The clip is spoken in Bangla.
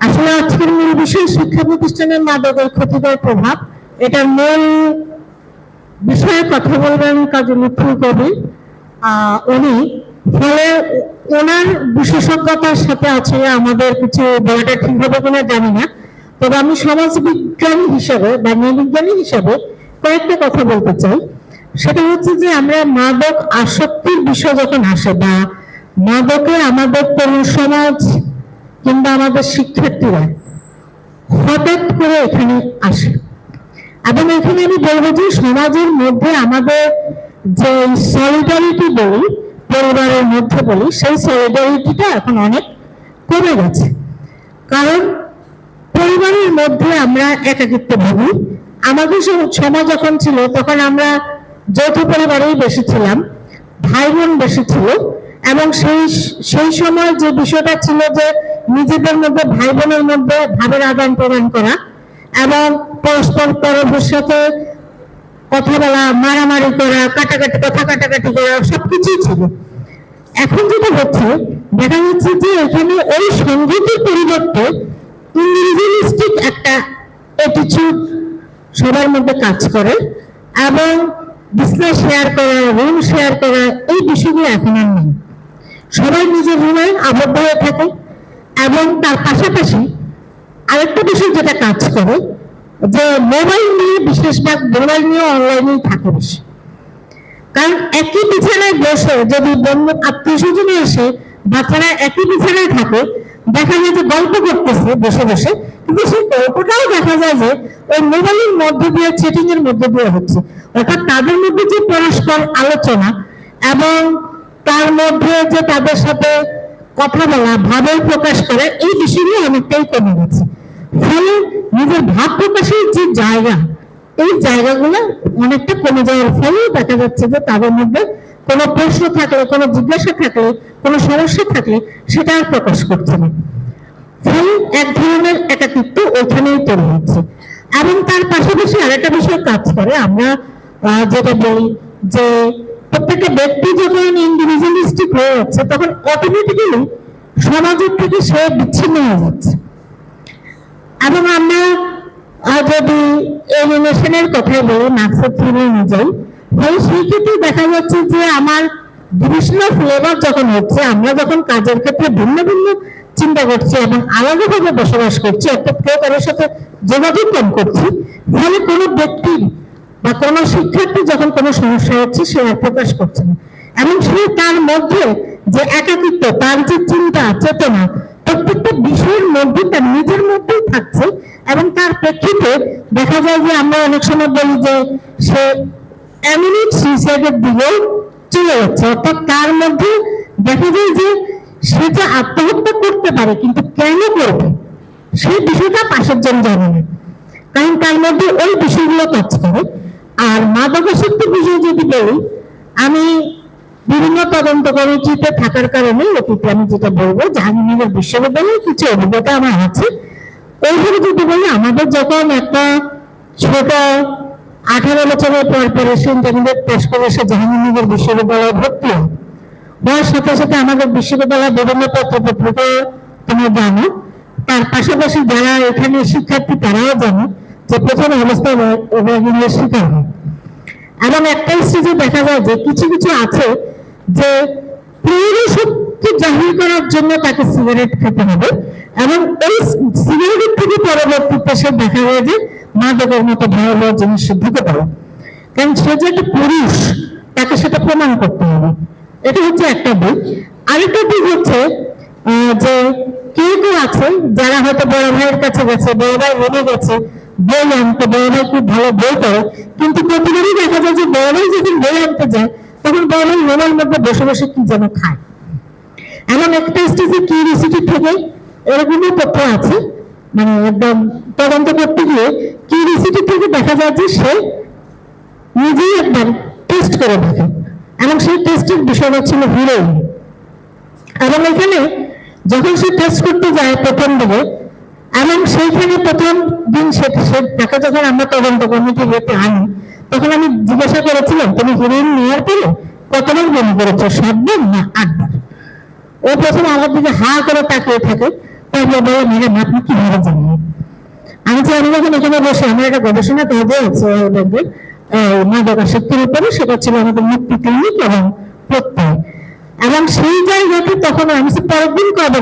আসলে আজকের মূল বিষয় শিক্ষা প্রতিষ্ঠানের মাদকের ক্ষতিকর প্রভাব। এটার মূল বিষয়ে কথা বলবেন কাজী লুৎফুল কবির। উনি ফলে ওনার বিশেষজ্ঞতার সাথে আছে আমাদের কিছু বলাটা ঠিক হবে কিনা জানি না, তবে আমি সমাজবিজ্ঞানী হিসাবে বা নৃবিজ্ঞানী হিসাবে কয়েকটা কথা বলতে চাই। সেটা হচ্ছে যে আমরা মাদক আসক্তির বিষয় যখন আসে বা মাদকে আমাদের তরুণ সমাজ কিংবা আমাদের শিক্ষার্থীরা হঠাৎ করে এখানে আসে, এবং এখানে আমি বলবো যে সমাজের মধ্যে আমাদের যে সলিডারিটি বলি, পরিবারের মধ্যে বলি, সেই সলিডারিটিটা এখন অনেক কমে গেছে। কারণ পরিবারের মধ্যে আমরা একাকিত্ব ভুগি। আমাদের সময় যখন ছিল তখন আমরা যৌথ পরিবারেই বেশি ছিলাম, ভাই বোন বেশি ছিল, এবং সেই সময় যে বিষয়টা ছিল যে নিজেদের মধ্যে ভাই বোনের মধ্যে ভাবের আদান প্রদান করা এবং পরস্পর পরস্পরের সাথে কথা বলা, মারামারি করা, কথা কাটাকাটি করা সবকিছুই ছিল। এখন যেটা হচ্ছে, দেখা যাচ্ছে যে এখানে ওই সংগীতের পরিবর্তে ইন্ডিভিজুয়ালিস্টিক একটা অ্যাটিটিউড সবার মধ্যে কাজ করে, এবং বিছনা শেয়ার করা, রুম শেয়ার করা, এই বিষয়গুলো এখন আর নেই। সবাই নিজের রুমে আবদ্ধ হয়ে থাকে, এবং তার পাশাপাশি আরেকটা বিষয় যেটা কাজ করে যে মোবাইল নিয়ে, বিশেষভাগ মোবাইল নিয়ে অনলাইনেই থাকে বেশি। কারণ একই বিছানায় বসে যদি বন্ধু আত্মীয় স্বজনে এসে বাচ্চারা একই বিছানায় থাকে, দেখা যায় যে গল্প করতেছে বসে বসে, কিন্তু সেই গল্পটাও দেখা যায় যে ওই মোবাইলের মধ্যে দিয়ে, চেটিং এর মধ্যে দিয়ে হচ্ছে। অর্থাৎ তাদের মধ্যে যে পরস্পর আলোচনা এবং তার মধ্যে যে তাদের সাথে কথা বলা, ভাবের প্রকাশ করা, এই বিষয়গুলো অনেকটাই কমে গেছে। ফলে নিজের ভাব প্রকাশের যে জায়গা, এই জায়গাগুলো অনেকটা কমে যাওয়ার ফলে দেখা যাচ্ছে যে তাদের মধ্যে কোনো প্রশ্ন থাকলে, কোনো জিজ্ঞাসা থাকলে, কোনো সমস্যা থাকলে সেটা আর প্রকাশ করছে না। ফলে এক ধরনের একাকিত্ব ওইখানেই তৈরি হচ্ছে। এবং তার পাশাপাশি আরেকটা বিষয় কাজ করে, আমরা যেটা বলি যে প্রত্যেকটা ব্যক্তি যখন ইন্ডিভিজুয়ালিস্টিক হয়ে যাচ্ছে তখন অটোমেটিক্যালি সমাজের থেকে সে বিচ্ছিন্ন হয়ে যাচ্ছে। এবং আমরা যদি এলিমিনেশনের কথা বলি, মার্কসের থিওরি অনুযায়ী, তাহলে সেই ক্ষেত্রে দেখা যাচ্ছে যে আমার ডিভিশনাল ফ্লেভার যখন হচ্ছে, আমরা যখন কাজের ক্ষেত্রে ভিন্ন ভিন্ন চিন্তা করছি এবং আলাদাভাবে বসবাস করছি, অর্থাৎ কেউ কারোর সাথে যোগাযোগ কম করছি, ফলে কোনো ব্যক্তির বা কোনো শিক্ষার্থী যখন কোনো সমস্যা হচ্ছে সে আর প্রকাশ করছে না, এবং সে তার মধ্যে যে একাকিত্ব, তার যে চিন্তা চেতনা প্রত্যেকটা বিষয়ের মধ্যে তার নিজের মধ্যেই থাকছে, এবং তার প্রেক্ষিতে দেখা যায় যে আমরা অনেক সময় বলি যে সে এমিনেট সুইসাইডের দিকে চলে যাচ্ছে। অর্থাৎ তার মধ্যে দেখা যায় যে সে যে আত্মহত্যা করতে পারে, কিন্তু কেন করবে সেই বিষয়টা পাশের জন জানে না, কারণ তার মধ্যে ওই বিষয়গুলো কাজ করে। আর মাদকাসক্তির বিষয় যদি বলি, আমি বিভিন্ন তদন্ত কমিটিতে থাকার কারণে অতীতে আমি যেটা বলবো, জাহাঙ্গীরনগর বিশ্ববিদ্যালয়ে কিছু অভিজ্ঞতা আমার আছে। এইভাবে যদি বলি, আমাদের যখন একটা ছোট 18 বছরের পর সে ইন্টারমিডিয়েট পাস করে সে জাহাঙ্গীরনগর বিশ্ববিদ্যালয়ে ভর্তি হয়, হওয়ার সাথে সাথে আমাদের বিশ্ববিদ্যালয় বিভিন্ন পত্রপত্রিকা তোমরা জানো, তার পাশাপাশি যারা এখানে শিক্ষার্থী তারাও জানো যে প্রথম অবস্থায় র্যাগিংয়ের শিকার হয়। এবং একটা স্টেজে দেখা যায় যে কিছু কিছু আছে যে প্রিয়শক্তি জাহির করার জন্য তাকে সিগারেট খেতে হবে, এবং এই সিগারেট থেকে পরবর্তীতে সে দেখা যায় যে মাদকের মতো ভয়াবহ জিনিস ঢুকে পড়ে, কারণ সে যে একটা পুরুষ তাকে সেটা প্রমাণ করতে হবে। এটা হচ্ছে একটা দিক। আরেকটা দিক হচ্ছে যে কেউ কেউ আছে যারা হয়তো বড় ভাইয়ের কাছে গেছে, বড় ভাই রুমে গেছে বই আনতে, বড় ভাই খুব ভালো বই করে, কিন্তু প্রতিবারই দেখা যায় যে বড় ভাই যখন বই আনতে যায় তখন বড় ভাই রুমের মধ্যে বসে বসে কি যেন খায়। এমন একটা স্টেজে কিউরিওসিটি থেকে এরকমই তথ্য আছে, মানে একদম তদন্ত করতে গিয়ে কিউরিওসিটি থেকে দেখা যায় যে সে নিজেই একবার টেস্ট করে থাকে, এবং সেই টেস্টের বিষয়টা ছিল হিরোইন। এবং এখানে যখন সে টেস্ট করতে যায় প্রথম দিকে, এবং সেইখানে প্রথম দিন তাকে যখন আমরা তদন্ত কমিটি যেতে আনি, তখন আমি জিজ্ঞাসা করেছিলাম তুমি হিরোইন নেওয়ার পরে কতবার বমি করেছো, 7 বার না 8 বার? ও প্রথম আমার দিকে হা করে তাকিয়ে থাকে, তারপরে বলে ম্যাডাম আপনি কিভাবে জানেন? আমি যে আমি যখন এখানে বসে আমার একটা গবেষণা কাজ আছে মাদকাসক্তির উপরে, সেটা ছিল আমাদের মুক্তি ক্লিনিক এবং প্রত্যয়, এবং সেই জায়গাতে তখন আমি পরের দিন কবে